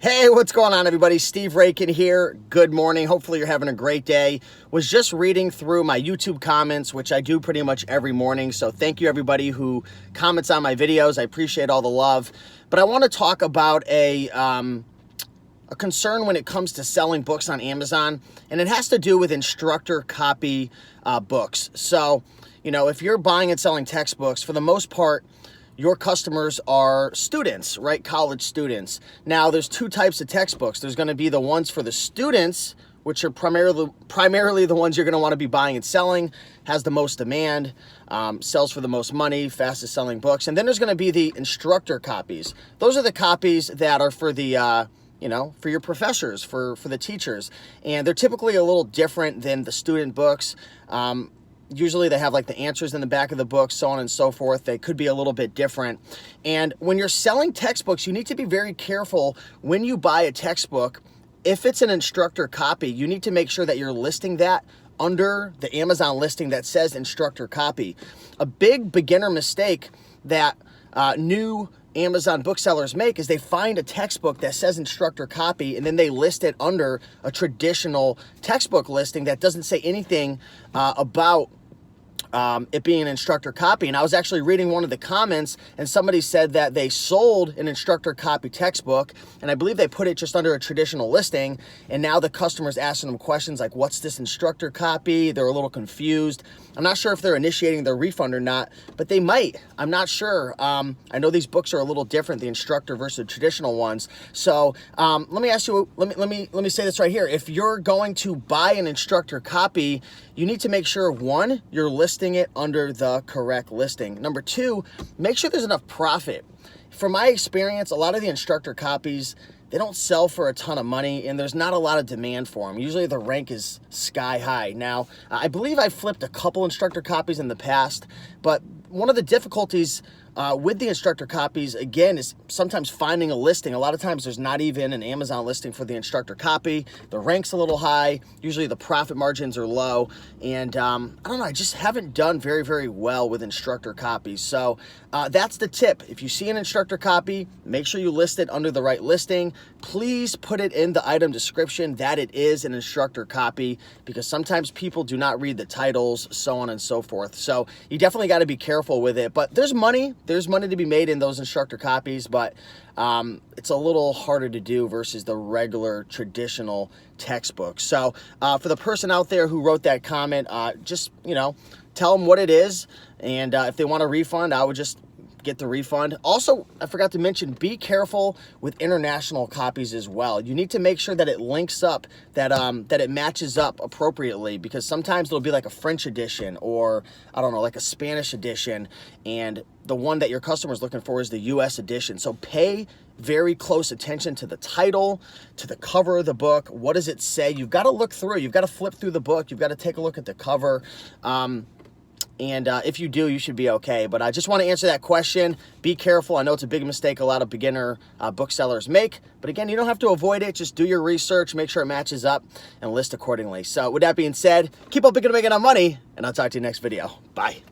Hey, what's going on, everybody? Steve Rakin here. Good morning. Hopefully you're having a great day. Was just reading through my YouTube comments, which I do pretty much every morning. So thank you, everybody who comments on my videos. I appreciate all the love. But I want to talk about a concern when it comes to selling books on Amazon, and it has to do with instructor copy books. So, you know, if you're buying and selling textbooks, for the most part, your customers are students, right? College students. Now, there's two types of textbooks. There's going to be the ones for the students, which are primarily the ones you're going to want to be buying and selling, has the most demand, sells for the most money, fastest selling books. And then there's going to be the instructor copies. Those are the copies that are for the for your professors, for the teachers. And they're typically a little different than the student books. Usually they have like the answers in the back of the book, so on and so forth. They could be a little bit different. And when you're selling textbooks, you need to be very careful when you buy a textbook. If it's an instructor copy, you need to make sure that you're listing that under the Amazon listing that says instructor copy. A big beginner mistake that new Amazon booksellers make is they find a textbook that says instructor copy and then they list it under a traditional textbook listing that doesn't say anything about it being an instructor copy. And I was actually reading one of the comments and somebody said that they sold an instructor copy textbook, and I believe they put it just under a traditional listing, and now the customer's asking them questions like, what's this instructor copy? They're a little confused. I'm not sure if they're initiating their refund or not, but they might. I'm not sure. I know these books are a little different, the instructor versus the traditional ones. So let me ask you, let me say this right here. If you're going to buy an instructor copy, you need to make sure, one, you're listing it under the correct listing. Number two, make sure there's enough profit. From my experience, a lot of the instructor copies, they don't sell for a ton of money, and there's not a lot of demand for them. Usually the rank is sky high. Now, I believe I flipped a couple instructor copies in the past, but one of the difficulties with the instructor copies, again, is sometimes finding a listing. A lot of times there's not even an Amazon listing for the instructor copy. The rank's a little high. Usually the profit margins are low. And I don't know, I just haven't done very, very well with instructor copies. So that's the tip. If you see an instructor copy, make sure you list it under the right listing. Please put it in the item description that it is an instructor copy, because sometimes people do not read the titles, so on and so forth. So you definitely got to be careful with it. But there's money. There's money to be made in those instructor copies, but it's a little harder to do versus the regular traditional textbook. So for the person out there who wrote that comment, just, tell them what it is. And if they want a refund, I would just get the refund. Also, I forgot to mention, be careful with international copies as well. You need to make sure that it links up, that it matches up appropriately, because sometimes there'll be like a French edition or, I don't know, like a Spanish edition, and the one that your customer is looking for is the US edition. So pay very close attention to the title, to the cover of the book. What does it say? You've got to look through. You've got to flip through the book. You've got to take a look at the cover. And if you do, you should be okay. But I just want to answer that question. Be careful. I know it's a big mistake a lot of beginner booksellers make. But again, you don't have to avoid it. Just do your research, make sure it matches up, and list accordingly. So with that being said, keep on picking and making that money, and I'll talk to you next video. Bye.